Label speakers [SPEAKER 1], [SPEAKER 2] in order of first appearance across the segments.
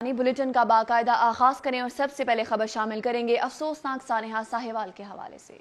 [SPEAKER 1] Bulletin का बाकायदा आगाज करें और सबसे पहले खबर शामिल करेंगे अफसोसनाक सानेहा साहिवाल के हवाले से।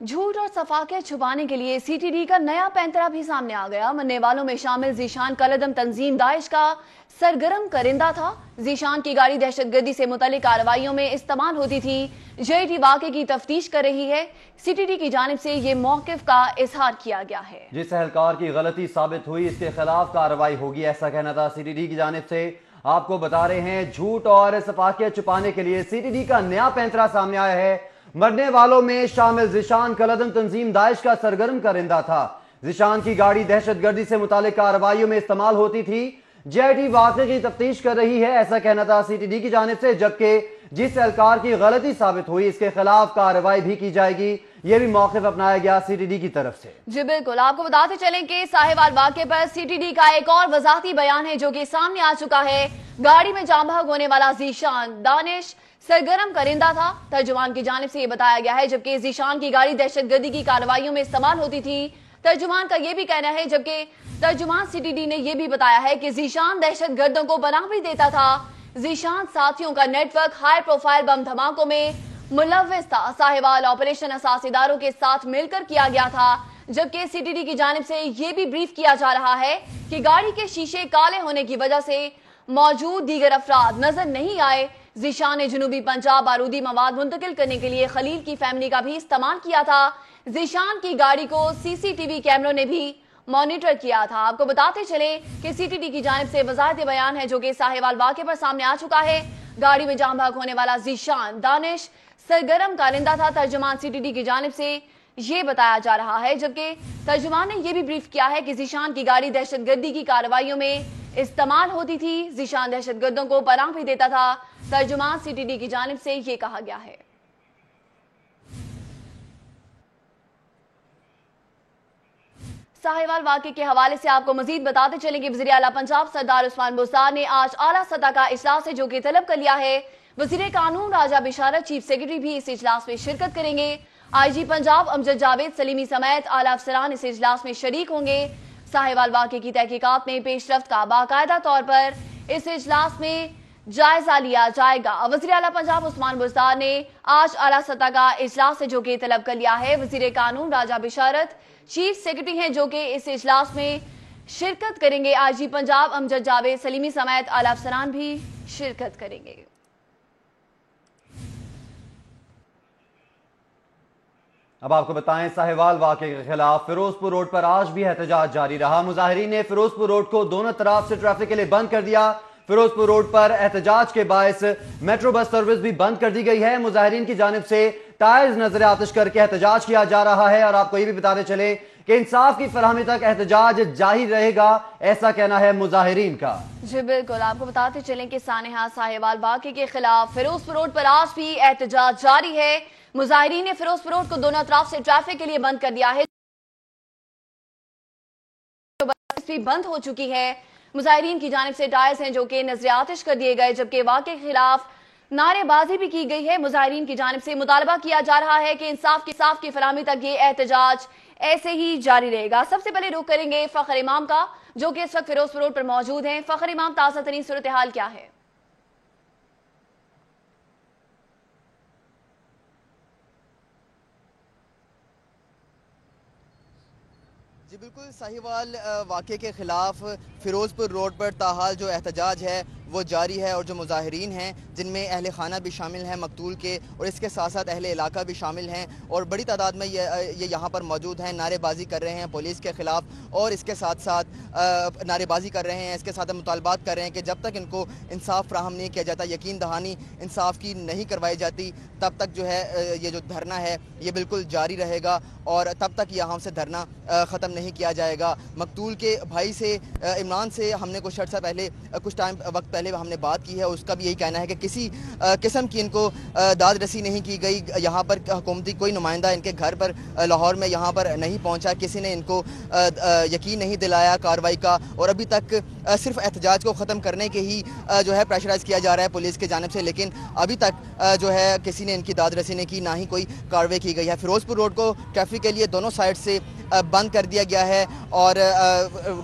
[SPEAKER 1] झूठ और सफाके छुपाने के लिए सीटीडी का नया पैंतरा भी सामने आ गया। मरने वालों में शामिल जीशान कलदम तंजीम दाइश का सरगर्म करिंदा था। जीशान की गाड़ी दहशतगर्दी से मुतल्लिक कार्रवाइयों में इस्तेमाल होती थी। जेटी वाक़े की तफ्तीश कर रही है। सीटीडी की जानिब से ये मौक़िफ़ का इजहार किया गया है।
[SPEAKER 2] जिस एहलकार की गलती साबित हुई इसके खिलाफ कार्रवाई होगी, ऐसा कहना था सीटीडी की जानिब से। आपको बता रहे हैं झूठ और सफाकियत छुपाने के लिए सीटीडी का नया पैंतरा सामने आया है। मरने वालों में शामिल जीशान कलदम तंजीम दाइश का सरगर्म करिंदा था। जीशान की गाड़ी दहशतगर्दी से मुतालिक कार्रवाइयों में इस्तेमाल होती थी। जेटी वाक़े की तफ्तीश कर रही है, ऐसा कहना था सीटीडी की जानिब से। जबकि जिस एहलकार की गलती साबित हुई इसके खिलाफ कार्रवाई भी की जाएगी, ये भी मौक़िफ़ अपनाया गया सीटीडी की तरफ से।
[SPEAKER 1] जी बिल्कुल, आपको बताते चलें कि साहिवाल वाक़े पर सीटीडी का एक और वज़ाहती बयान है जो कि सामने आ चुका है। गाड़ी में जाम बहक होने वाला जीशान दानिश सरगर्म करिंदा था, तर्जुमान की जानिब से ये बताया गया है। जबकि जीशान की गाड़ी दहशतगर्दी की कार्रवाइयों में इस्तेमाल होती थी, तर्जुमान का ये भी कहना है। जबकि तर्जुमान सीटीडी ने यह भी बताया है कि जीशान दहशतगर्दों को पनाह भी देता था। जीशान साथियों का नेटवर्क हाई प्रोफाइल बम धमाकों में मुलव्विस था। साहिवाल ऑपरेशन असासीदारों के साथ मिलकर किया गया था। जबकि सीटीडी की जानिब से यह भी ब्रीफ किया जा रहा है कि गाड़ी के शीशे काले होने की वजह से मौजूद दीगर अफराद नजर नहीं आए। जीशान ने जनूबी पंजाब बारूदी मवाद मुंतकिल करने के लिए खलील की फैमिली का भी इस्तेमाल किया था। जीशान की गाड़ी को सीसीटीवी कैमरों ने भी मॉनिटर किया था। आपको बताते चले कि सीटीडी की जानिब से वज़ाहत बयान है जो कि साहिवाल वाक़े पर सामने आ चुका है। गाड़ी में जाम बहक होने वाला जीशान दानिश सरगर्म करिंदा था। तर्जुमान सीटीडी की जानिब से ये बताया जा रहा है। जबकि तर्जुमान ने यह भी ब्रीफ किया है कि जीशान की गाड़ी दहशतगर्दी की कार्रवाइयों में इस्तेमाल होती थी। जीशान दहशतगर्दों को पनाह भी देता था। तर्जुमान सीटीडी की जानिब से ये कहा गया है। साहिवाल वाक़े के हवाले से आपको मजीद बताते चलेंगे। वज़ीर आला पंजाब सरदार उस्मान बुज़दार ने आज आला सतह का इजलास है जो कि तलब कर लिया है। वज़ीर कानून राजा बिशारत चीफ सेक्रेटरी भी इस इजलास में शिरकत करेंगे। IG पंजाब अमजद जावेद सलीमी समेत आला अफसरान इस इजलास में शरीक होंगे। साहिवाल वाक़े की तहकीकात में पेशरफ्त का बाकायदा तौर पर इस इजलास में जायजा लिया जाएगा। वज़ीर आला पंजाब उस्मान बुज़दार ने आज आला सतह का इजलास है जो कि तलब कर लिया है। वज़ीर कानून राजा बिशारत चीफ सेक्रेटरी हैं जो कि इस इजलास में शिरकत करेंगे। IG पंजाब अमजद जावेद सलीमी समेत आला अफसरान भी शिरकत करेंगे।
[SPEAKER 2] अब आपको बताएं, साहिवाल वाक़े के खिलाफ फिरोजपुर रोड पर आज भी एहतजाज जारी रहा। मुजाहिरीन ने फिरोजपुर रोड को दोनों तरफ से ट्रैफिक के लिए बंद कर दिया। फिरोजपुर रोड पर एहतजाज के बायस मेट्रो बस सर्विस भी बंद कर दी गई है। मुजाहिरीन की जानिब से टायर्स नजर आतिश करके एहतजाज किया जा रहा है। और आपको ये भी बताते चले कि इंसाफ की फराहमी तक एहतजाज जारी रहेगा, ऐसा कहना है मुजाहिरीन का।
[SPEAKER 1] जी बिल्कुल, आपको बताते चले कि सानेहा साहिवाल वाक़े के खिलाफ फिरोजपुर रोड पर आज भी एहतजाज जारी है। मुजाहिरीन ने फिरोजपुर रोड को दोनों तरफ से ट्रैफिक के लिए बंद कर दिया है, बस भी बंद हो चुकी है। मुजाहिरीन की जानिब से टायर्स हैं जो कि नजर आतिश कर दिए गए। जबकि वाक़े के खिलाफ नारेबाजी भी की गई है। मुजाहिरीन की जानिब से मुतालबा किया जा रहा है कि इंसाफ की फराहमी तक ये एहतजाज ऐसे ही जारी रहेगा। सबसे पहले रुख करेंगे फखर इमाम का जो कि इस वक्त फिरोजपुर रोड पर मौजूद हैं। फखर इमाम, ताज़ा तरीन सूरत हाल क्या है?
[SPEAKER 3] जी बिल्कुल, साहिवाल वाक़े के ख़िलाफ़ फ़िरोज़पुर रोड पर ताहाल जो एहतजाज है वो जारी है। और जो मुजाहिरीन हैं जिनमें अहले खाना भी शामिल हैं मकतूल के, और इसके साथ साथ अहले इलाका भी शामिल हैं और बड़ी तादाद में ये यहाँ पर मौजूद हैं। नारेबाजी कर रहे हैं पुलिस के ख़िलाफ़ और इसके साथ साथ नारेबाजी कर रहे हैं। इसके साथ मुतालबात कर रहे हैं कि जब तक इनको इंसाफ फ्राहम नहीं किया जाता, यकीन दहानी इंसाफ की नहीं करवाई जाती, तब तक जो है ये जो धरना है ये बिल्कुल जारी रहेगा और तब तक यहाँ से धरना ख़त्म नहीं किया जाएगा। मकतूल के भाई से इमरान से हमने कुछ अर्सा पहले कुछ टाइम वक्त पहले हमने बात की है। उसका भी यही कहना है कि किसी किस्म की इनको दाद रसी नहीं की गई। यहाँ पर हुकूमती कोई नुमाइंदा इनके घर पर लाहौर में यहाँ पर नहीं पहुँचा। किसी ने इनको यकीन नहीं दिलाया कार्रवाई का और अभी तक सिर्फ एहतजाज को ख़त्म करने के ही जो है प्रेशराइज़ किया जा रहा है पुलिस की जानिब से। लेकिन अभी तक जो है किसी ने इनकी दाद रसी नहीं की, ना ही कोई कार्रवाई की गई है। फिरोजपुर रोड को ट्रैफिक के लिए दोनों साइड से बंद कर दिया गया है और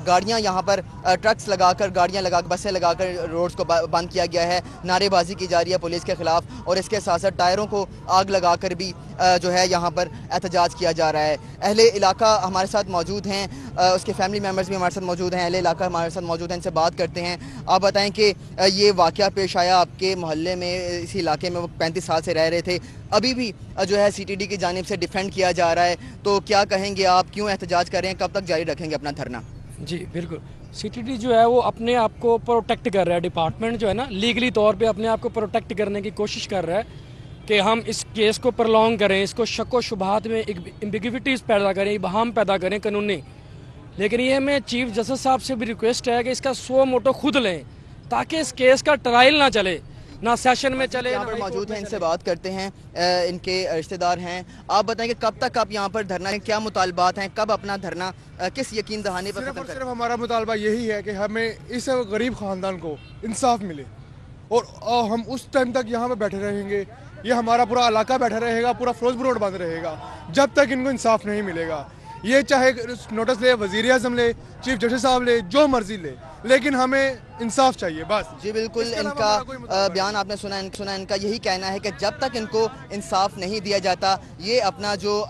[SPEAKER 3] गाड़ियाँ यहाँ पर ट्रक्स लगाकर, गाड़ियाँ लगा बसें लगाकर रोड روڈز کو بند کیا گیا ہے, نعرے بازی کی جا رہی ہے پولیس کے خلاف, اور اس کے ساتھ ساتھ ٹائروں کو آگ لگا کر بھی جو ہے یہاں پر احتجاج کیا جا رہا ہے. اہل علاقہ ہمارے ساتھ موجود ہیں, اس کے فیملی ممبرز بھی ہمارے ساتھ موجود ہیں, اہل علاقہ ہمارے ساتھ موجود ہیں, ان سے بات کرتے ہیں. آپ بتائیں کہ یہ واقعہ پیش آیا آپ کے محلے میں, اسی علاقے میں وہ 35 سال سے رہ رہے تھے, ابھی بھی جو ہے سی ٹی ڈی کی جانب سے ڈیفینڈ کیا جا رہا ہے, تو کیا کہیں گے آپ, کیوں احتجاج کر رہے ہیں, کب تک جاری رکھیں گے اپنا دھرنا؟
[SPEAKER 4] جی بالکل, سی ٹی ڈی جو ہے وہ اپنے آپ کو پروٹیکٹ کر رہا ہے, ڈپارٹمنٹ جو ہے نا لیگلی طور پہ اپنے آپ کو پروٹیکٹ کرنے کی کوشش کر رہا ہے کہ ہم اس کیس کو پرلونگ کریں, اس کو شک و شبہات میں ایمبیگوٹیز پیدا کریں, ابہام پیدا کریں قانونی. لیکن یہ میں چیف جسٹس صاحب سے بھی ریکویسٹ ہے کہ اس کا سو موٹو خود لیں تاکہ اس کیس کا ٹرائل نہ چلے, نہ سیشن میں چلے.
[SPEAKER 3] یہاں پر موجود ہیں, ان سے بات کرتے ہیں, ان کے رشتہ دار ہیں. آپ بتائیں کہ کب تک آپ یہاں پر دھرنا ہیں, کیا مطالبات ہیں, کب اپنا دھرنا کس یقین دہانے پر ختم کریں؟
[SPEAKER 5] صرف ہمارا مطالبہ یہی ہے کہ ہمیں اس غریب خاندان کو انصاف ملے, اور ہم اس ٹائم تک یہاں پہ بیٹھے رہیں گے, یہ ہمارا پورا علاقہ بیٹھا رہے گا, پورا فیروزپور روڈ بند رہے گا جب تک ان کو انصاف نہیں ملے گا. یہ چاہے نوٹس لے وزیر اعظم لے, چیف جسٹس صاحب لے, جو مرضی لے, لیکن ہمیں انصاف چاہیے بس.
[SPEAKER 3] جی بالکل, ان کا بیان آپ نے سنا, ان کا یہی کہنا ہے کہ جب تک ان کو انصاف نہیں دیا جاتا یہ اپنا جو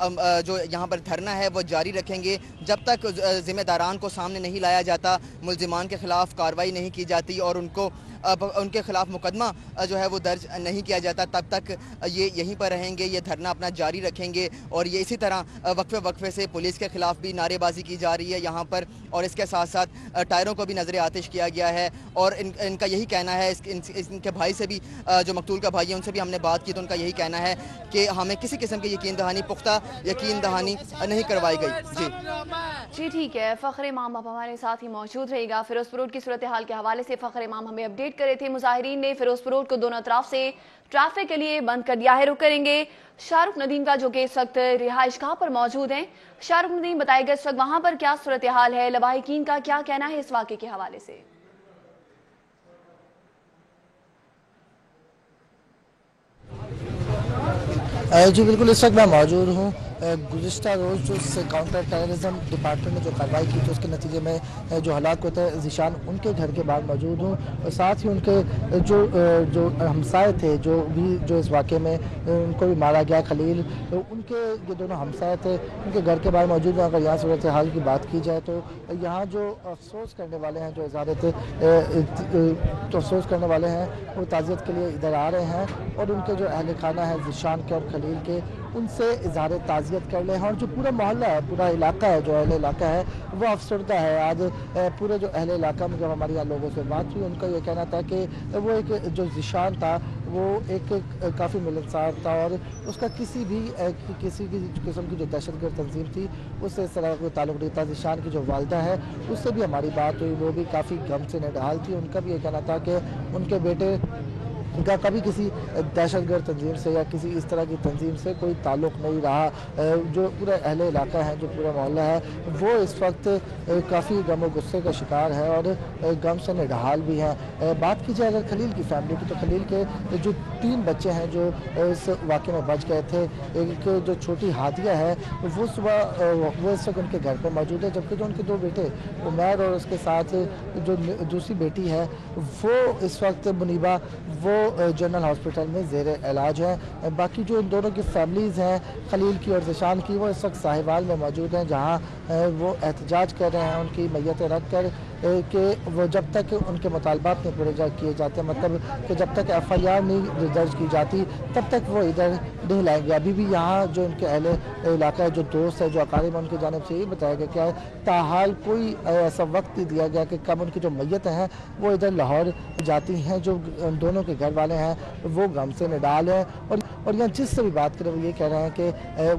[SPEAKER 3] یہاں پر دھرنا ہے وہ جاری رکھیں گے, جب تک ذمہ داران کو سامنے نہیں لایا جاتا, ملزمان کے خلاف کارروائی نہیں کی جاتی اور ان کے خلاف مقدمہ جو ہے وہ درج نہیں کیا جاتا, تب تک یہ یہیں پر رہیں گے, یہ دھرنا اپنا جاری رکھیں گے. اور یہ اسی طرح وقفے سے پولیس کے خلاف بھی نعرے بازی کی جا رہی ہے یہاں پر, اور اس کے ساتھ ساتھ ٹائروں کو بھی نظر آتش کیا گیا ہے. اور ان کا یہی کہنا ہے, ان کے بھائی سے بھی, جو مقتول کا بھائی ہے, ان سے بھی ہم نے بات کی تو ان کا یہی کہنا ہے کہ ہمیں کسی قسم کی یقین دہانی, پختہ یقین دہانی نہیں کروائی گئی.
[SPEAKER 1] جی ٹھیک ہے, فخر امام اب ہمارے ساتھ ہی موجود رہے گا. فیروزپور روڈ کی صورتحال کے حوالے سے فخر امام ہمیں اپڈیٹ کرے تھے. مظاہرین نے فیروزپور روڈ کو دونوں طرف سے ٹریفک کے لیے بند کر دیا ہے. رک کریں گے شاہ رخ ندیم کا, جو کہ اس وقت رہائش گاہ پر موجود ہیں. شاہ رخ ندیم, بتائے گا اس وقت وہاں پر کیا صورتحال ہے, لواحقین کا کیا کہنا ہے اس واقعے کے حوالے سے؟
[SPEAKER 6] جی بالکل, اس وقت میں موجود ہوں گزشتہ روز جو کاؤنٹر ٹیررزم ڈپارٹمنٹ نے جو کارروائی کی تھی اس کے نتیجے میں جو ہلاک ہوتے ہیں ذیشان, ان کے گھر کے باہر موجود ہوں, اور ساتھ ہی ان کے جو ہمسائے تھے جو اس واقعے میں ان کو بھی مارا گیا, خلیل, ان کے یہ دونوں ہمسائے تھے, ان کے گھر کے باہر موجود ہیں. اگر یہاں صورتحال کی بات کی جائے تو یہاں جو افسوس کرنے والے ہیں, جو افسوس کرنے والے ہیں وہ تعزیت کے لیے ادھر آ رہے ہیں, اور ان کے جو اہل خانہ ہیں ذیشان کے اور خلیل کے, ان سے اظہار تعزیت کر لے ہیں. اور جو پورا محلہ ہے, پورا علاقہ ہے, جو اہل علاقہ ہے وہ افسردہ ہے. آج پورے جو اہل علاقہ میں جب ہماری یہاں لوگوں سے بات ہوئی, ان کا یہ کہنا تھا کہ وہ ایک جو ذیشان تھا وہ ایک کافی ملنسار تھا, اور اس کا کسی قسم کی جو دہشت گرد تنظیم تھی اس سے اس طرح کوئی تعلق نہیں تھا. ذیشان کی جو والدہ ہے اس سے بھی ہماری بات ہوئی, وہ بھی کافی غم سے نڈال تھی. ان کا بھی یہ کہنا تھا کہ ان کے بیٹے کا کبھی کسی دہشت گرد تنظیم سے یا کسی اس طرح کی تنظیم سے کوئی تعلق نہیں رہا. جو پورا اہل علاقہ ہے, جو پورا محلہ ہے, وہ اس وقت کافی غم و غصے کا شکار ہے اور غم سے نڈھال بھی ہیں. بات کی جائے اگر خلیل کی فیملی کی, تو خلیل کے جو 3 بچے ہیں جو اس واقعے میں بچ گئے تھے, ایک جو چھوٹی ہادیہ ہے وہ اس وقت ان کے گھر پہ موجود ہے, جبکہ جو ان کے 2 بیٹے عمیر اور اس کے ساتھ جو دوسری بیٹی ہے وہ اس وقت منیبہ, وہ جنرل ہاسپٹل میں زیر علاج ہے. باقی جو ان دونوں کی فیملیز ہیں, خلیل کی اور ذیشان کی, وہ اس وقت ساہیوال میں موجود ہیں, جہاں وہ احتجاج کر رہے ہیں ان کی میتیں رکھ کر کہ وہ جب تک ان کے مطالبات نہیں پورے کیے جاتے, مطلب کہ جب تک FIR نہیں درج کی جاتی تب تک وہ ادھر نہیں لائیں گے. ابھی بھی یہاں جو ان کے اہل علاقہ ہے, جو دوست ہے, جو اقارب, ان کی جانب سے یہ بتایا گیا کہ تاحال کوئی ایسا وقت نہیں دیا گیا کہ کب ان کی جو میتیں ہیں وہ ادھر لاہور جاتی ہیں. جو دونوں کے گھر والے ہیں وہ غم سے نڈال ہیں, اور یہاں جس سے بھی بات کریں وہ یہ کہہ رہے ہیں کہ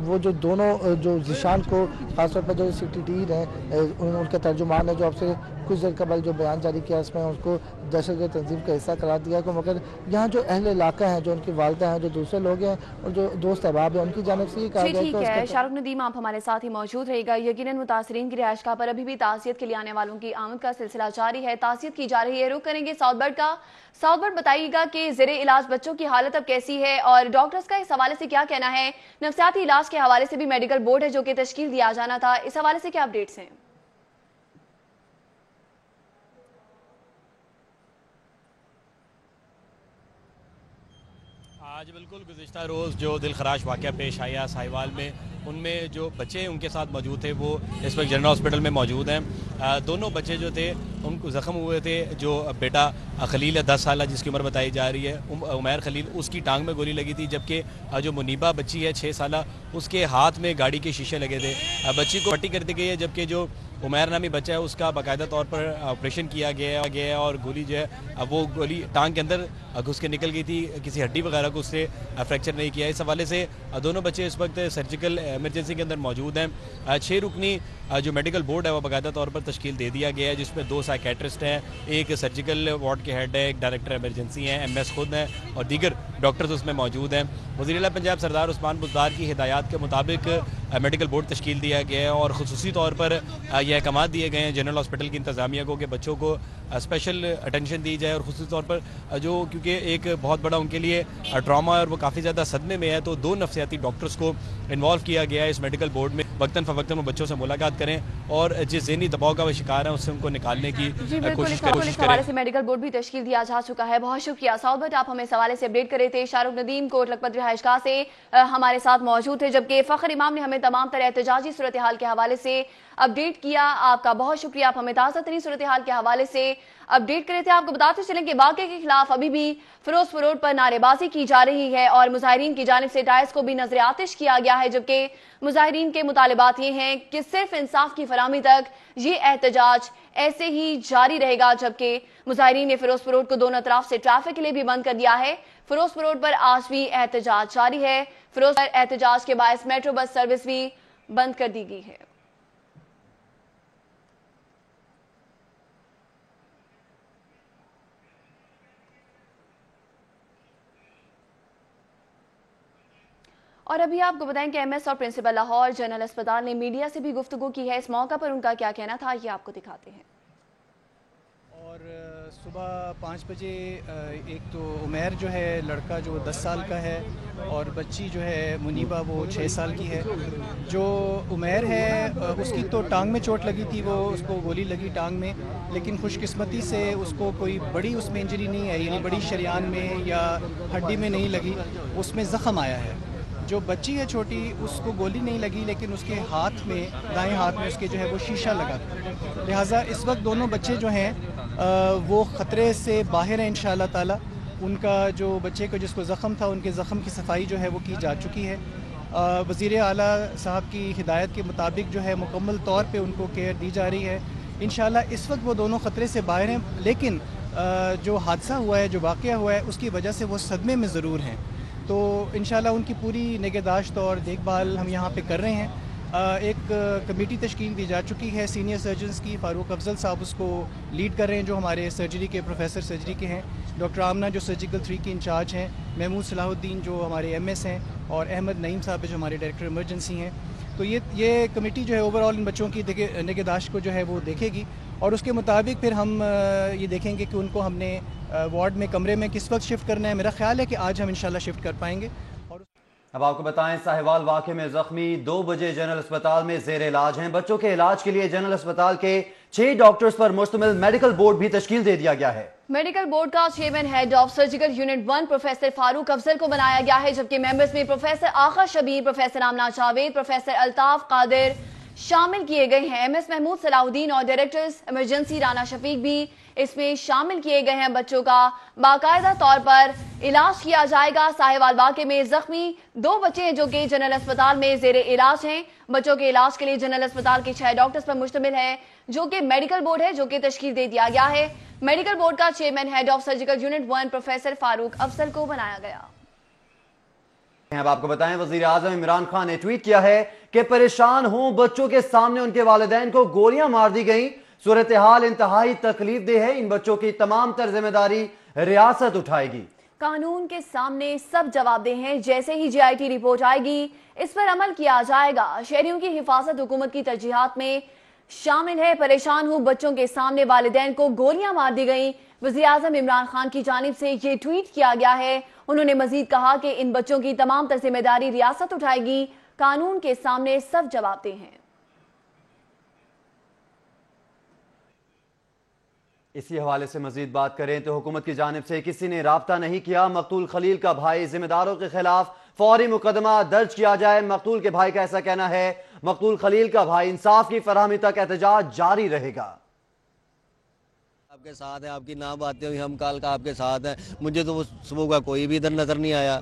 [SPEAKER 6] وہ جو دونوں جو ذیشان کو خاص طور پر جو CTD ہیں, ان کے ترجمان ہے, جو اب سے کچھ دیر قبل جو بیان جاری کیا اس میں ان کو دہشت گرد تنظیم کا حصہ قرار دیا کو, مگر یہاں جو اہل علاقہ ہیں, جو ان کی والدہ ہیں, جو دوسرے لوگ ہیں اور جو دوست احباب ہیں, ان کی جانب سے یہ کہا گیا
[SPEAKER 1] ٹھیک ہے. شاہ رخ ندیم, آپ ہمارے ساتھ ہی موجود رہے گا. یقیناً متاثرین کی رہائش گاہ پر ابھی بھی تعزیت کے لیے آنے والوں کی آمد کا سلسلہ جاری ہے, تعزیت کی جا رہی ہے. رخ کریں گے ساؤتھ برڈ کا. ساؤتھ برڈ, بتائیے گا کہ زیر علاج بچوں کی حالت اب کیسی ہے, اور ڈاکٹرز کا اس حوالے سے کیا کہنا ہے. نفسیاتی علاج کے حوالے سے بھی میڈیکل بورڈ ہے جو کہ تشکیل دیا جانا تھا, اس حوالے سے کیا اپڈیٹس ہیں؟
[SPEAKER 7] آج بالکل گزشتہ روز جو دل خراش واقعہ پیش آیا ساہیوال میں، ان میں جو بچے ان کے ساتھ موجود تھے وہ اس وقت جنرل ہاسپٹل میں موجود ہیں۔ دونوں بچے جو تھے ان کو زخم ہوئے تھے۔ جو بیٹا خلیل ہے 10 سالہ جس کی عمر بتائی جا رہی ہے، عمیر خلیل، اس کی ٹانگ میں گولی لگی تھی، جبکہ جو منیبہ بچی ہے 6 سالہ، اس کے ہاتھ میں گاڑی کے شیشے لگے تھے۔ بچی کو پٹی کر دی گئی ہے، جبکہ جو عمیر نامی بچہ ہے اس کا باقاعدہ طور پر آپریشن کیا گیا ہے اور گولی جو ہے وہ گولی ٹانگ کے اندر گھس کے نکل گئی تھی، کسی ہڈی وغیرہ کو اس سے فریکچر نہیں کیا۔ اس حوالے سے دونوں بچے اس وقت سرجیکل ایمرجنسی کے اندر موجود ہیں۔ 6 رکنی جو میڈیکل بورڈ ہے وہ باقاعدہ طور پر تشکیل دے دیا گیا ہے، جس میں 2 سائیکیٹرسٹ ہیں، ایک سرجیکل وارڈ کے ہیڈ ہے، ایک ڈائریکٹر ایمرجنسی ہیں، ایم ایس خود ہیں اور دیگر ڈاکٹرز اس میں موجود ہیں۔ وزیر اعلیٰ پنجاب سردار عثمان بزدار کی ہدایات کے مطابق میڈیکل بورڈ تشکیل دیا گیا ہے اور خصوصی طور پر یہ احکامات دیے گئے ہیں جنرل ہاسپٹل کی انتظامیہ کو کہ بچوں کو اسپیشل اٹینشن دی جائے، اور خصوصی طور پر جو کیونکہ ایک بہت بڑا ان کے لیے ٹراما ہے اور وہ کافی زیادہ صدمے میں ہے، تو 2 نفسیاتی ڈاکٹرز کو انوالو کیا گیا ہے اس میڈیکل بورڈ میں۔ وقتاً فوقتاً وہ بچوں سے ملاقات کریں اور جس ذہنی دباؤ کا وہ شکار ہیں اس سے ان کو نکالنے کی کوشش کریں۔
[SPEAKER 1] اس حوالے سے میڈیکل بورڈ بھی تشکیل دیا جا چکا ہے۔ بہت شکریہ سعود بٹ، آپ ہمیں اس حوالے سے اپڈیٹ کرے تھے۔ شاہ رخ ندیم کوٹ لکھپت رہائش گاہ سے ہمارے ساتھ موجود تھے، جبکہ فخر امام نے ہمیں تمام طرح احتجاجی صورتحال کے حوالے سے اپڈیٹ کیا۔ آپ کا بہت شکریہ، آپ ہمیں تازہ ترین صورتحال کے حوالے سے اپڈیٹ کرے تھے۔ آپ کو بتاتے چلیں کہ واقعے کے خلاف ابھی بھی فیروز روڈ پر نعرے بازی کی جا رہی ہے اور مظاہرین کی جانب سے ٹائرز کو بھی نظر آتش کیا گیا ہے، جبکہ مظاہرین کے مطالبات یہ ہیں کہ صرف انصاف کی فراہمی تک یہ احتجاج ایسے ہی جاری رہے گا، جبکہ مظاہرین نے فیروز روڈ کو دونوں طرف سے ٹریفک کے لیے بھی بند کر دیا ہے۔ فیروز روڈ پر آج بھی احتجاج جاری ہے۔ فیروز پر احتجاج کے باعث میٹرو بس سروس بھی بند کر دی گئی ہے۔ اور ابھی آپ کو بتائیں کہ ایم ایس اور پرنسپل لاہور جنرل اسپتال نے میڈیا سے بھی گفتگو کی ہے۔ اس موقع پر ان کا کیا کہنا تھا، یہ آپ کو دکھاتے ہیں۔
[SPEAKER 8] اور صبح 5 بجے ایک تو عمیر جو ہے لڑکا جو 10 سال کا ہے اور بچی جو ہے منیبہ وہ 6 سال کی ہے۔ جو عمیر ہے اس کی تو ٹانگ میں چوٹ لگی تھی، وہ اس کو گولی لگی ٹانگ میں، لیکن خوش قسمتی سے اس کو کوئی بڑی اس میں انجری نہیں ہے، یعنی بڑی شریان میں یا ہڈی میں نہیں لگی، اس میں زخم آیا ہے۔ جو بچی ہے چھوٹی اس کو گولی نہیں لگی، لیکن اس کے ہاتھ میں دائیں ہاتھ میں اس کے جو ہے وہ شیشہ لگا تھا، لہٰذا اس وقت دونوں بچے جو ہیں وہ خطرے سے باہر ہیں انشاءاللہ تعالی۔ ان کا جو بچے کو جس کو زخم تھا ان کے زخم کی صفائی جو ہے وہ کی جا چکی ہے۔ وزیر اعلیٰ صاحب کی ہدایت کے مطابق جو ہے مکمل طور پہ ان کو کیئر دی جا رہی ہے۔ انشاءاللہ اس وقت وہ دونوں خطرے سے باہر ہیں، لیکن جو حادثہ ہوا ہے، جو واقعہ ہوا ہے، اس کی وجہ سے وہ صدمے میں ضرور ہیں، تو انشاءاللہ ان کی پوری نگہداشت اور دیکھ بھال ہم یہاں پہ کر رہے ہیں۔ ایک کمیٹی تشکیل دی جا چکی ہے سینئر سرجنز کی، فاروق افضل صاحب اس کو لیڈ کر رہے ہیں، جو ہمارے سرجری کے پروفیسر سرجری کے ہیں، ڈاکٹر آمنہ جو سرجیکل 3 کی انچارج ہیں، محمود صلاح الدین جو ہمارے ایم ایس ہیں، اور احمد نعیم صاحب جو ہمارے ڈائریکٹر ایمرجنسی ہیں۔ تو یہ کمیٹی جو ہے اوور آل ان بچوں کی نگہداشت کو جو ہے وہ دیکھے گی، اور اس کے مطابق پھر ہم یہ دیکھیں گے کہ ان کو ہم نے وارڈ میں کمرے میں کس وقت شفٹ کرنا ہے۔ میرا خیال ہے کہ آج ہم انشاءاللہ شفٹ کر پائیں گے۔
[SPEAKER 2] اب آپ کو بتائیں ساہیوال واقعے میں زخمی 2 بجے جنرل اسپتال میں زیر علاج ہیں۔ بچوں کے علاج کے لیے جنرل اسپتال کے 6 ڈاکٹرز پر مشتمل میڈیکل بورڈ بھی تشکیل دے دیا گیا ہے۔
[SPEAKER 1] میڈیکل بورڈ کا chairman head of surgical unit 1 professor Farooq Afzal کو بنایا گیا ہے، جبکہ ممبرز میں professor Agha Shabbir, professor Amna Javed, professor Altaf Qadir شامل کیے گئے ہیں۔ ایم ایس محمود صلاح الدین اور ڈائریکٹرز ایمرجنسی رانا شفیق بھی اس میں شامل کیے گئے ہیں۔ بچوں کا باقاعدہ طور پر علاج کیا جائے گا۔ ساہیوال واقعے میں زخمی 2 بچے ہیں جو کہ جنرل اسپتال میں زیر علاج ہیں۔ بچوں کے علاج کے لیے جنرل اسپتال کے 6 ڈاکٹرز پر مشتمل ہے، جو کہ میڈیکل بورڈ ہے، جو کہ تشکیل دے دیا گیا ہے۔ میڈیکل بورڈ کا chairman head of surgical unit 1 professor Farooq Afzal کو بنایا گیا۔
[SPEAKER 2] اب آپ کو بتائیں وزیر اعظم عمران خان نے ٹویٹ کیا ہے کہ پریشان ہوں بچوں کے سامنے ان کے والدین کو گولیاں مار دی گئیں، صورتحال انتہائی تکلیف دہ ہے، ان بچوں کی تمام تر ذمہ داری ریاست اٹھائے گی۔
[SPEAKER 1] قانون کے سامنے سب جواب دہ ہیں، جیسے ہی GIT رپورٹ آئے گی اس پر عمل کیا جائے گا۔ شہریوں کی حفاظت حکومت کی ترجیحات میں شامل ہے۔ پریشان ہوں بچوں کے سامنے والدین کو گولیاں مار دی گئیں، وزیر اعظم عمران خان کی جانب سے یہ ٹویٹ کیا گیا ہے۔ انہوں نے مزید کہا کہ ان بچوں کی تمام تر ذمہ داری ریاست اٹھائے گی، قانون کے سامنے سب جواب دہ ہیں۔
[SPEAKER 2] इसी हवाले से मजीद बात करें तो हुकूमत की जानिब से किसी ने राब्ता नहीं किया, मकतूल खलील का भाई, जिम्मेदारों के खिलाफ फौरी मुकदमा दर्ज किया जाए। मकतूल के भाई का ऐसा कहना है। मकतूल खलील का भाई, इंसाफ की फराहमी तक एहतजाज जारी रहेगा।
[SPEAKER 9] आपके साथ है, आपकी ना बातें हुई, हम कल का आपके साथ हैं। मुझे तो वो सुबह का कोई भी इधर नजर नहीं आया।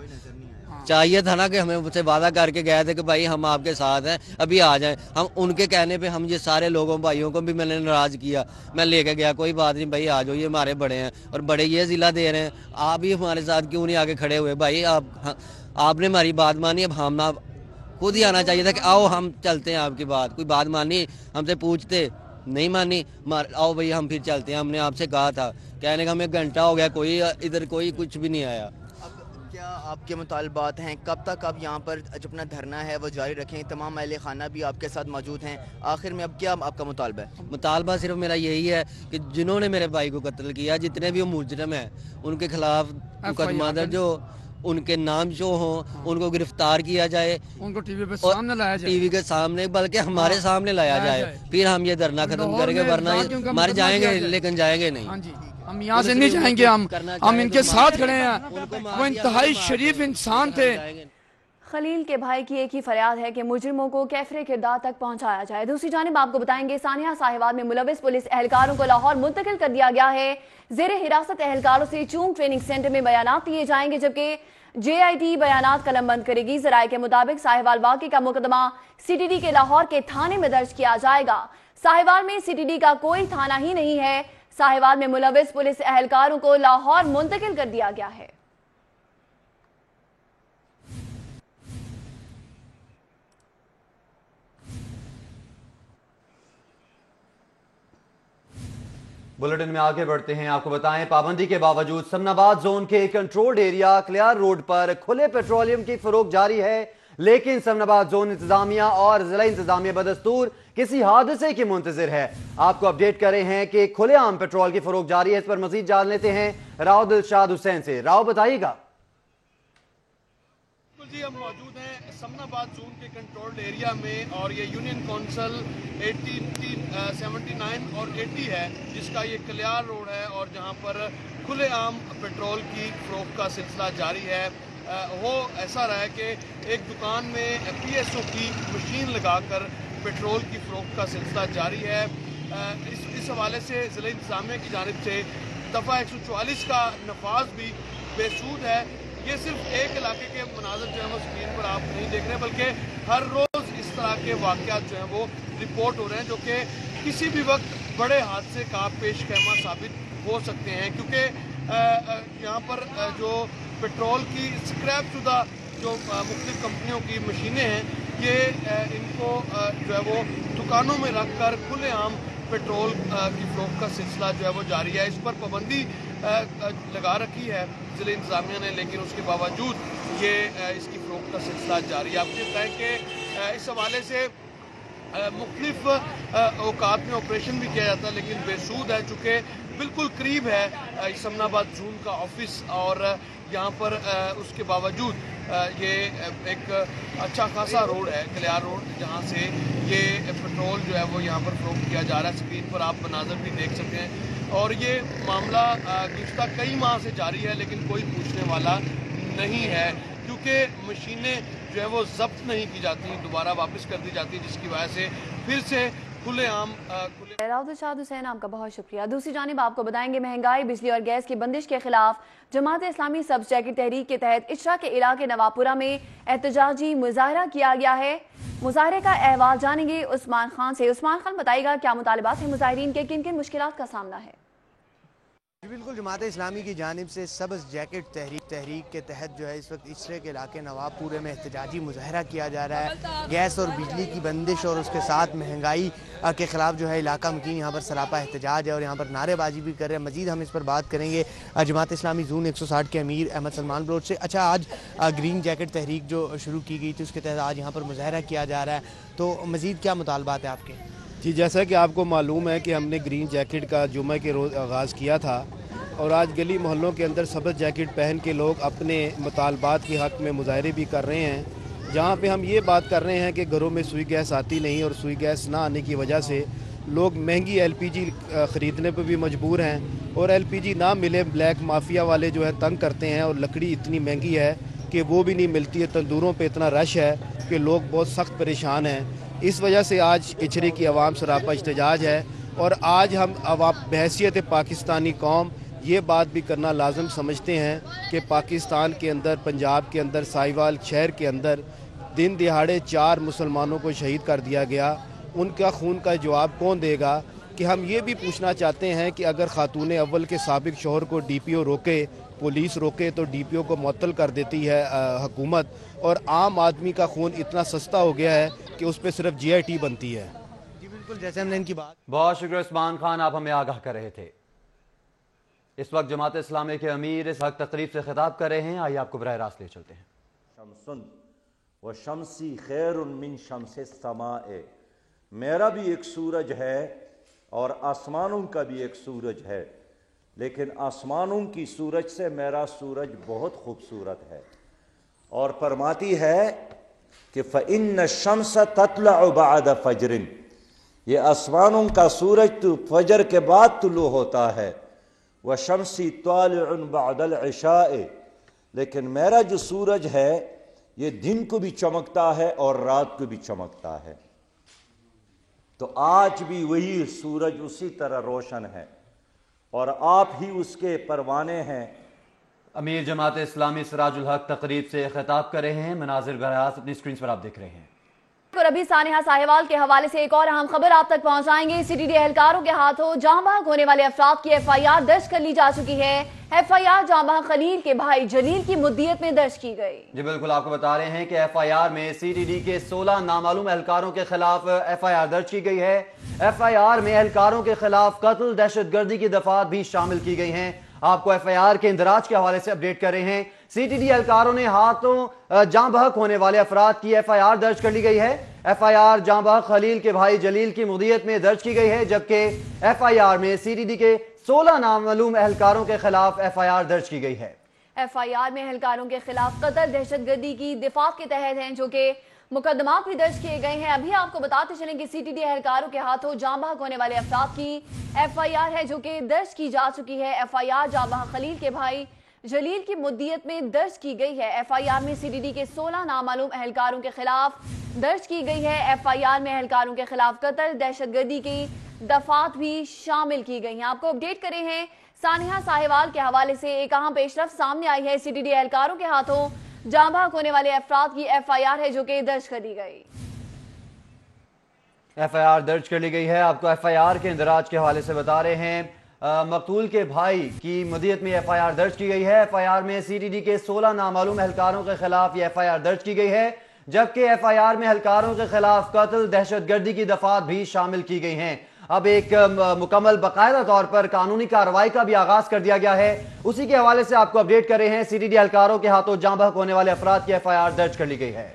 [SPEAKER 9] चाहिए था ना कि हमें मुझसे वादा करके गए थे कि भाई हम आपके साथ हैं, अभी आ जाएं। हम उनके कहने पे हम ये सारे लोगों भाइयों को भी मैंने नाराज़ किया। मैं लेके गया, कोई बात नहीं भाई आ जाओ, ये हमारे बड़े हैं और बड़े ये ज़िला दे रहे हैं, आप भी हमारे साथ क्यों नहीं आके खड़े हुए? भाई आपने हमारी बात मानी, अब हम ना खुद ही आना चाहिए था कि आओ हम चलते हैं आपकी बात। कोई बात मानी, हमसे पूछते, नहीं मानी, आओ भाई हम फिर चलते हैं। हमने आपसे कहा था, कहने का हमें घंटा हो गया, कोई इधर कोई कुछ भी नहीं आया।
[SPEAKER 3] क्या आपके मुतालबात हैं? कब तक आप यहाँ पर जो अपना धरना है वो जारी रखें? तमाम अहले खाना भी आपके साथ मौजूद हैं। आखिर में अब क्या आपका मुतालबा है?
[SPEAKER 9] मुतालबा सिर्फ मेरा यही है कि जिन्होंने मेरे भाई को कत्ल किया, जितने भी वो मुजरिम हैं, उनके खिलाफ मुकदमा दर्ज हो, उनके नाम जो हों, उनको गिरफ्तार किया जाए,
[SPEAKER 10] उनको टीवी पे सामने लाया जाए,
[SPEAKER 9] टीवी के सामने, बल्कि हमारे सामने लाया जाए, फिर हम ये धरना खत्म करेंगे। वरना मर जाएंगे लेकिन जाएंगे नहीं।
[SPEAKER 10] हम यहाँ से नहीं जाएंगे। हम इनके साथ खड़े हैं। वो इंतहाई शरीफ इंसान थे।
[SPEAKER 1] खलील के भाई की एक ही फरियाद है कि मुजरिमों को कैफरे किरदार तक पहुंचाया जाए। दूसरी जानिब आपको बताएंगे, सानिया साहिवाल में मुलविस पुलिस एहलकारों को लाहौर मुंतकिल कर दिया गया है। जेर हिरासत एहलकारों से चूंग ट्रेनिंग सेंटर में बयानात दिए जाएंगे, जबकि JIT बयानात कलम बंद करेगी। जराये के मुताबिक साहिवाल वाक़े का मुकदमा CTD के लाहौर के थाने में दर्ज किया जाएगा। साहिवाल में CTD का कोई थाना ही नहीं है। साहिवाल में मुलविस पुलिस एहलकारों को लाहौर मुंतकिल कर दिया गया है।
[SPEAKER 2] बुलेटिन में आगे बढ़ते हैं। आपको बताएं, पाबंदी के बावजूद समनाबाद जोन के कंट्रोल्ड एरिया क्लियर रोड पर खुले पेट्रोलियम की फरोख्त जारी है, लेकिन समनाबाद जोन इंतजामिया और जिला इंतजामिया बदस्तूर किसी हादसे की मुंतजिर है। आपको अपडेट कर रहे हैं कि खुलेआम पेट्रोल की फरोख्त जारी है। इस पर मजीद जान लेते हैं राव दिलशाद हुसैन से। राव बताइएगा।
[SPEAKER 11] जी, हम मौजूद हैं समनाबाद जोन के कंट्रोल्ड एरिया में और ये यूनियन काउंसिल 79 और 80 है, जिसका ये कलियार रोड है और जहां पर खुलेआम पेट्रोल की फरोख्त का सिलसिला जारी है। वो ऐसा रहा है कि एक दुकान में PSO की मशीन लगाकर पेट्रोल की फरोख्त का सिलसिला जारी है। इस हवाले से ज़िला इंतज़ामिया की जानिब से दफ़ा 144 का नफाज भी बेसूद है। ये सिर्फ एक इलाके के मनाज़र जो है वो स्क्रीन पर आप नहीं देख रहे, बल्कि हर रोज़ इस तरह के वाक़यात जो हैं वो रिपोर्ट हो रहे हैं, जो कि किसी भी वक्त बड़े हादसे का पेश खैमा साबित हो सकते हैं। क्योंकि यहाँ पर जो पेट्रोल की स्क्रैप शुदा जो मुख्तलिफ कंपनियों की मशीनें हैं, ये इनको जो है वो दुकानों में रख कर खुलेआम पेट्रोल की फरोख्त का सिलसिला जो है वो जारी है। इस पर पाबंदी लगा रखी है ज़िला इंतज़ामिया ने, लेकिन उसके बावजूद ये इसकी फरोख्त का सिलसिला जारी है। आपको बताएं कि इस हवाले से मुख्तलिफ औकात में ऑपरेशन भी किया जाता है, लेकिन बेसूद है, चूँकि बिल्कुल करीब है समनाबाद जोन का ऑफिस और यहाँ पर उसके बावजूद ये एक अच्छा खासा रोड है, कलियार रोड, जहाँ से ये पेट्रोल जो है वो यहाँ पर फरोख्त किया जा रहा है। स्क्रीन पर आप मनाज़र भी देख सकते हैं और ये मामला गुज़िश्ता कई माह से जारी है, लेकिन कोई पूछने वाला नहीं है, क्योंकि मशीनें जो है वो जब्त नहीं की जाती, दोबारा वापस कर दी जाती, जिसकी वजह से फिर से खुलेआम
[SPEAKER 1] राव दिलशाद हुसैन, आपका बहुत शुक्रिया। दूसरी जानिब आपको बताएंगे, महंगाई, बिजली और गैस की बंदिश के खिलाफ जमात इस्लामी सब जैकेट तहरीक के तहत इशरा के इलाके नवापुरा में एहतजाजी मुजाहरा किया गया है। मुजाहरे का अहवाल जानेंगे उस्मान खान से। उस्मान खान, बताइएगा क्या मुतालिबात हैं मुजाहिरीन के, किन किन मुश्किलात का सामना है?
[SPEAKER 12] बिल्कुल, जमात इस्लामी की जानिब से सब्ज़ जैकेट तहरीक के तहत जो है इस वक्त इसरे के इलाके नवाबपुरे में एहतजाजी मुजाहरा किया जा रहा है। गैस और बिजली की बंदिश और उसके साथ महंगाई के ख़िलाफ़ जो है इलाका मकीन यहाँ पर सरापा एहतजाज है और यहाँ पर नारेबाजी भी कर रहे हैं। मज़ीद हम इस पर बात करेंगे जमात इस्लामी ज़ून 160 के अमीर अहमद सलमान बलोच से। अच्छा, आज ग्रीन जैकेट तहरीक जो शुरू की गई थी उसके तहत आज यहाँ पर मुजाहरा किया जा रहा है, तो मज़ीद क्या मुतालबात है आपके?
[SPEAKER 13] जी, जैसा कि आपको मालूम है कि हमने ग्रीन जैकेट का जुम्मे के रोज़ आगाज़ किया था और आज गली मोहल्लों के अंदर सब्ज़ जैकेट पहन के लोग अपने मुतालबात के हक़ में मुजाहरे भी कर रहे हैं, जहाँ पे हम ये बात कर रहे हैं कि घरों में सुई गैस आती नहीं और सुई गैस ना आने की वजह से लोग महंगी LPG ख़रीदने पर भी मजबूर हैं, और LPG ना मिले ब्लैक माफिया वाले जो है तंग करते हैं, और लकड़ी इतनी महंगी है कि वो भी नहीं मिलती है। तंदूरों पे इतना रश है कि लोग बहुत सख्त परेशान हैं। इस वजह से आज इचरे की आवाम सरापा इhtजाज है, और आज हम बहैसियत पाकिस्तानी कौम ये बात भी करना लाजम समझते हैं कि पाकिस्तान के अंदर, पंजाब के अंदर, साहिवाल शहर के अंदर दिन दिहाड़े 4 मुसलमानों को शहीद कर दिया गया। उनका खून का जवाब कौन देगा? कि हम ये भी पूछना चाहते हैं कि अगर खातून अव्वल के साबिक शौहर को DPO रोके, पुलिस रोके, तो DPO को मुअत्तल कर देती है हुकूमत, और आम आदमी का खून इतना सस्ता हो गया है कि उस पर सिर्फ GIT बनती है।
[SPEAKER 12] जी बिल्कुल, जैसे हमने इनकी बात।
[SPEAKER 2] बहुत शुक्रिया उस्मान खान, आप हमें आगाह कर रहे थे। इस वक्त जमात इस्लामी के अमीर इस वक्त तकरीब से खिताब कर रहे हैं, आइए आपको बराह रास्त ले चलते हैं।
[SPEAKER 14] शमसुन व शमसी खैरुन मिन शमसे समाए, मेरा भी एक सूरज है और आसमानों का भी एक सूरज है, लेकिन आसमानों की सूरज से मेरा सूरज बहुत खूबसूरत है। और फरमाती है कि फ़इन्न शम्स तत्लअ बअद फजरिन, ये आसमानों का सूरज तो फजर के बाद तुलू होता है। व शम्सी तालिउन बअदल इशाए, लेकिन मेरा जो सूरज है ये दिन को भी चमकता है और रात को भी चमकता है। तो आज भी वही सूरज उसी तरह रोशन है और आप ही उसके परवाने हैं।
[SPEAKER 2] अमीर जमात इस्लामी सिराजुल हक तकरीब से खिताब कर रहे हैं। मनाजिर बराह अपनी स्क्रीन पर आप देख रहे हैं।
[SPEAKER 1] और अभी सानिहा साहिवाल के हवाले से एक और अहम खबर आप तक पहुंचाएंगे। CTD एहलकारों के हाथों जाँ बहक होने वाले अफराद की FIR दर्ज कर ली जा चुकी है। FIR जाँ बहक खलील के भाई जलील की मुद्दियत में दर्ज की गई।
[SPEAKER 2] जी बिल्कुल, आपको बता रहे हैं कि FIR में CTD के 16 नामालूम एहलकारों के खिलाफ FIR दर्ज की गई है। FIR में एहलकारों के खिलाफ कत्ल, दहशतगर्दी की दफात भी शामिल की गई हैं। आपको FIR के इंदराज के हवाले से अपडेट कर रहे हैं। CTD एहलकारों ने हाथों जाँ बहक होने वाले अफराद की FIR दर्ज कर ली गई है। FIR जाँ बहक खलील के भाई जलील की मुद्दियत में दर्ज की गई है, जबकि FIR में CTD के 16 नामालूम एहलकारों के खिलाफ FIR दर्ज की गई है।
[SPEAKER 1] FIR में एहलकारों के खिलाफ कत्ल, दहशतगर्दी की दफात के तहत हैं, जो कि मुकदमात भी दर्ज किए गए हैं। अभी आपको बताते चलें कि CTD एहलकारों के हाथों जाँ बहक होने वाले अफराद की FIR है, जो कि दर्ज की जा चुकी है। FIR जाँ बहक खलील के भाई जलील की मुद्दियत में दर्ज की गई है। FIR में CTD के 16 नामालूम एहलकारों के खिलाफ दर्ज की गई है। FIR में एहलकारों के खिलाफ कत्ल, दहशतगर्दी की दफात भी शामिल की गई हैं। आपको अपडेट करे हैं सानिहा साहिवाल के हवाले से एक अहम पेशरफ्त सामने आई है। CTD एहलकारों के हाथों जाँ बहक होने वाले अफराद की FIR है, जो कि दर्ज कर दी गई।
[SPEAKER 2] FIR दर्ज कर ली गई है। आपको FIR के इंदराज के हवाले से बता रहे हैं। मकतूल के भाई की मुद्दियत में FIR दर्ज की गई है। FIR में CTD के 16 नामालूम एहलकारों के खिलाफ ये FIR दर्ज की गई है, जबकि FIR में एहलकारों के खिलाफ कत्ल, दहशतगर्दी की दफात भी शामिल की गई हैं। अब एक मुकम्मल बाकायदा तौर पर कानूनी कार्रवाई का भी आगाज कर दिया गया है। उसी के हवाले से आपको अपडेट कर रहे हैं। CTD एहलकारों के हाथों जाँ बहक होने वाले अफराद की FIR दर्ज कर ली गई है।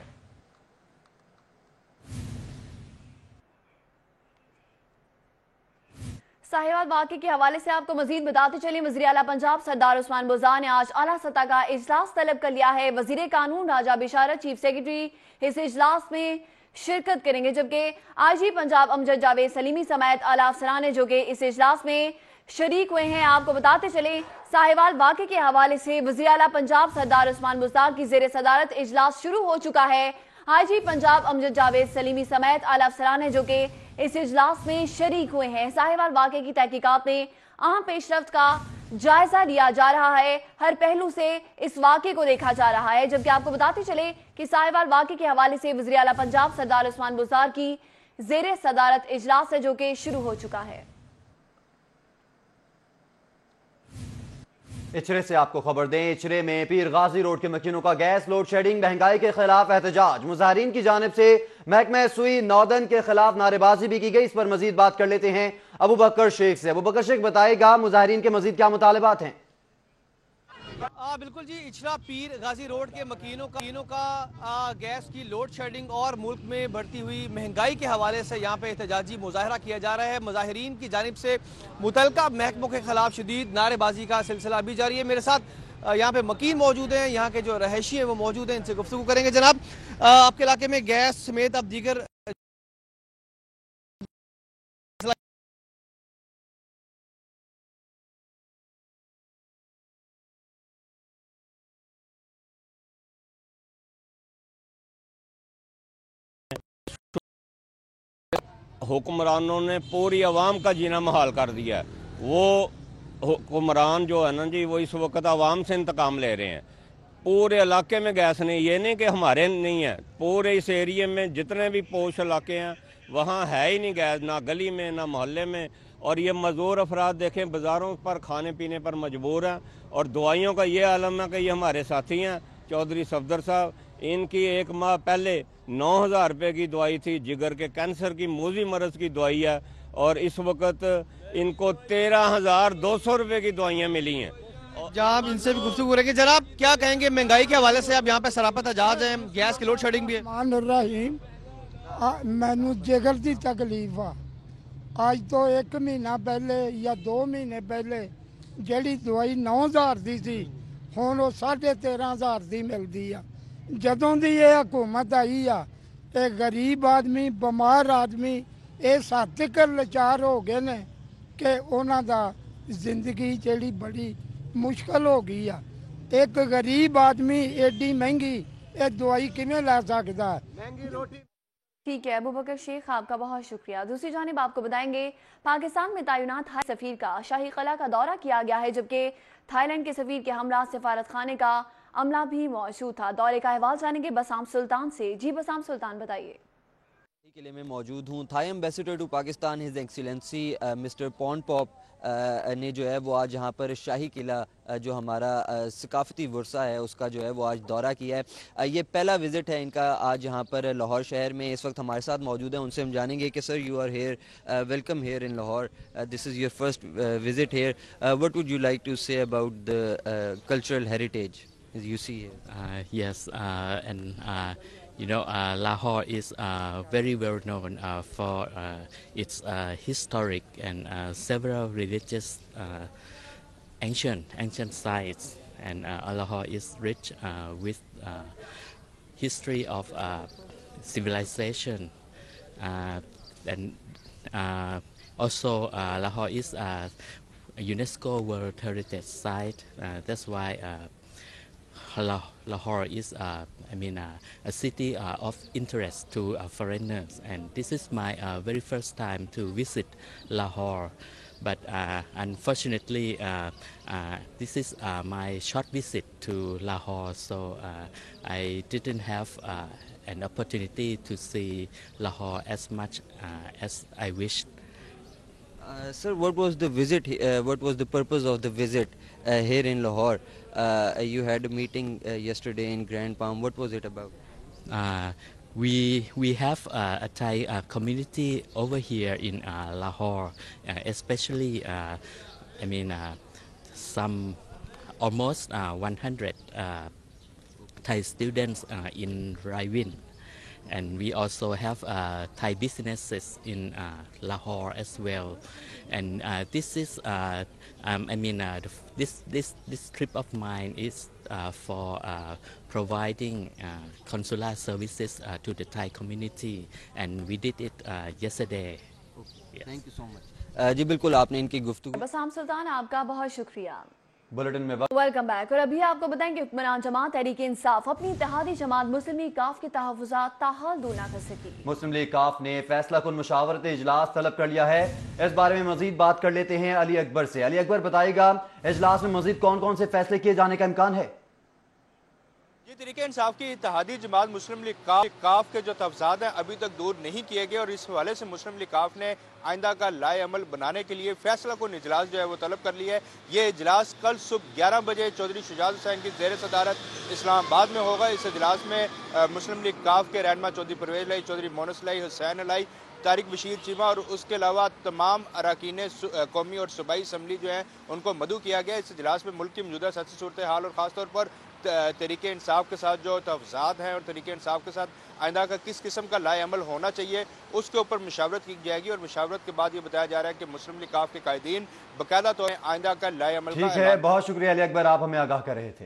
[SPEAKER 1] साहिवाल वाक़े के हवाले से आपको मजीद बताते चलें, वज़ीर आला पंजाब सरदार उस्मान बुज़दार ने आज आला सतह का इजलास तलब कर लिया है। वज़ीर कानून राजा बिशारत चीफ सेक्रेटरी इस इजलास में शिरकत करेंगे, जबकि IG पंजाब अमजद जावेद सलीमी समेत आला अफसरान है जो कि इस इजलास में शरीक हुए हैं। आपको बताते चले साहिवाल वाक़े के हवाले से वज़ीर आला पंजाब सरदार उस्मान बुज़दार की ज़ेर सदारत इजलास शुरू हो चुका है। IG पंजाब अमजद जावेद सलीमी समेत आला अफसरान है जो कि इस इजलास में शरीक हुए हैं। साहिवाल वाक़े की तहकीकात में अहम पेशरफ्त का जायजा लिया जा रहा है। हर पहलू से इस वाक़े को देखा जा रहा है, जबकि आपको बताते चले कि साहिवाल वाक़े के हवाले से वज़ीर आला पंजाब सरदार उस्मान बुज़दार की ज़ेर सदारत इजलास है जो कि शुरू हो चुका है।
[SPEAKER 2] इचरे से आपको खबर दें, इचरे में पीर गाजी रोड के मकीनों का गैस लोड शेडिंग, महंगाई के खिलाफ एहतजाज। मुजाहिरीन की जानिब से महकमा सुई नॉर्दर्न के खिलाफ नारेबाजी भी की गई। इस पर मजीद बात कर लेते हैं अबू बकर शेख से। अबू बकर शेख बताएगा मुजाहिरीन के मजीद क्या मुतालबात हैं?
[SPEAKER 15] बिल्कुल जी, इचरा पीर गाजी रोड के मकीनों का गैस की लोड शेडिंग और मुल्क में बढ़ती हुई महंगाई के हवाले से यहाँ पे एहतजाजी मुजाहरा किया जा रहा है। मुजाहिरीन की जानिब से मुतलका महकमों के खिलाफ शदीद नारेबाजी का सिलसिला भी जारी है। मेरे साथ यहाँ पे मकीन मौजूद हैं, यहाँ के जो रहायशी हैं वो मौजूद हैं, इनसे गुफ्तगू करेंगे। जनाब, आपके इलाके में गैस समेत अब दीगर
[SPEAKER 16] हुक्मरानों ने पूरी आवाम का जीना मुहाल कर दिया है। वो हुक्मरान जो है ना जी, वो इस वक्त आवाम से इंतकाम ले रहे हैं। पूरे इलाके में गैस नहीं, ये नहीं कि हमारे नहीं है, पूरे इस एरिया में जितने भी पोश इलाके हैं वहाँ है ही नहीं गैस, ना गली में ना मोहल्ले में। और ये मजदूर अफराद देखें बाज़ारों पर खाने पीने पर मजबूर हैं। और दवाइयों का ये आलम है कि ये हमारे साथी हैं चौधरी सफदर साहब, इनकी 1 माह पहले 9,000 रुपये की दवाई थी, जिगर के कैंसर की मूजी मरज की दवाई है, और इस वक्त इनको 13,200 रुपये की दवाइयाँ मिली हैं।
[SPEAKER 15] जहाँ आप इनसे भी गुफ्तगू रहे जनाब, क्या कहेंगे महंगाई के हवाले से? आप यहाँ पे सरापत आजाद हैं, गैस की लोड शेडिंग भी है।
[SPEAKER 17] मैनू जिगर की तकलीफ आ, अज तो 1 महीना पहले या 2 महीने पहले जी दवाई 9,000 की सी, हुण वो 13,500 की मिलती आ। जदों की ये हुकूमत आई आ, ये गरीब आदमी बीमार आदमी ये सद तक लाचार हो गए ने कि उन्हां दा जिंदगी जी बड़ी मुश्किल हो गई आ। एक गरीब आदमी एडी महंगी ये दवाई किवें लै सकदा है?
[SPEAKER 1] ठीक है अबू बकर शेख, आपका बहुत शुक्रिया। दूसरी जानिब आपको बताएंगे पाकिस्तान में तैनात थाई सफीर का शाही कला का दौरा किया गया है, जबकि थाईलैंड के सफीर के हमरा सफारत खाने का अमला भी मौजूद था। दौरे का अहवाल जानेंगे बसाम सुल्तान से। जी बसाम सुल्तान बताइए।
[SPEAKER 18] किले में मौजूद हूँ। Thai ambassador to Pakistan his excellency mister Pon Pop ने जो है वो आज यहाँ पर शाही किला जो हमारा सकाफती वर्सा है उसका जो है वो आज दौरा किया है। ये पहला विज़िट है इनका आज यहाँ पर लाहौर शहर में। इस वक्त हमारे साथ मौजूद है, उनसे हम जानेंगे कि sir you are here, welcome here in Lahore, this is your first visit here, what would you like to say about the cultural heritage you see here?
[SPEAKER 19] Yes, and you know, Lahore is very well known for its historic and several religious ancient sites, and Lahore is rich with history of civilization, and also Lahore is a UNESCO World Heritage Site. That's why Lahore is, a city of interest to foreigners, and this is my very first time to visit Lahore. But unfortunately, this is my short visit to Lahore, so I didn't have an opportunity to see Lahore as much as I wished.
[SPEAKER 18] Sir, what was the visit? What was the purpose of the visit here in Lahore? You had a meeting yesterday in Grand Palm. What was it about?
[SPEAKER 19] We have a Thai community over here in Lahore, especially some almost 100 Thai students in Rai-Win. And we also have Thai businesses in Lahore as well, and this is this trip of mine is for providing consular services to the Thai community, and we did it yesterday. Yes.
[SPEAKER 18] Thank you so much. जी बिल्कुल, आपने इनकी गुफ्तगू।
[SPEAKER 1] बसाम सुल्तान, आपका बहुत शुक्रिया।
[SPEAKER 2] Bulletin में
[SPEAKER 1] welcome back. और अभी आपको बताएंगे हुक्मरान जमात तहरीक इंसाफ अपनी इत्तेहादी जमात मुस्लिम लीग काफ के तहफ़्फ़ुज़ात ताहाल दूर न कर सकी।
[SPEAKER 2] मुस्लिम लीग काफ ने फैसला कुन मुशावरत इजलास तलब कर लिया है। इस बारे में मजीद बात कर लेते हैं अली अकबर से। अली अकबर बताएगा इजलास में मजीद कौन कौन से फैसले किए जाने का इम्कान है?
[SPEAKER 20] ये तहरीक इंसाफ की इत्तेहादी जमात मुस्लिम लीग काफ के जो तहफ़्फ़ुज़ात हैं अभी तक दूर नहीं किए गए, और इस हवाले से मुस्लिम लीग काफ ने आइंदा का लाए अमल बनाने के लिए फैसला कुन इजलास जो है वो तलब कर लिया है। ये इजलास कल सुबह 11 बजे चौधरी शुजात हुसैन की ज़ेर सदारत इस्लामाबाद में होगा। इस इजलास में मुस्लिम लीग काफ के रहनुमा चौधरी परवेज़ लाई, चौधरी मोनस लाई, हुसैन लाई, तारिक बशीर चीमा और उसके अलावा तमाम अरकान कौमी और सूबाई असम्बली जो है उनको मदऊ किया गया। इस इजलास में मुल्क की मौजूदा सियासी सूरत हाल और ख़ासतौर पर तहरीक इंसाफ के साथ जो तहफ़्फ़ुज़ात हैं और तहरीक इंसाफ के साथ आइंदा का किस किस्म का लाए अमल होना चाहिए उसके ऊपर मुशावरत की जाएगी। और मुशावरत के बाद ये बताया जा रहा है कि मुस्लिम लीग काफ के कायदीन बाकायदा तो आइंदा का लाए अमल।
[SPEAKER 2] ठीक है, बहुत शुक्रिया अली अकबर, आप हमें आगाह कर रहे थे।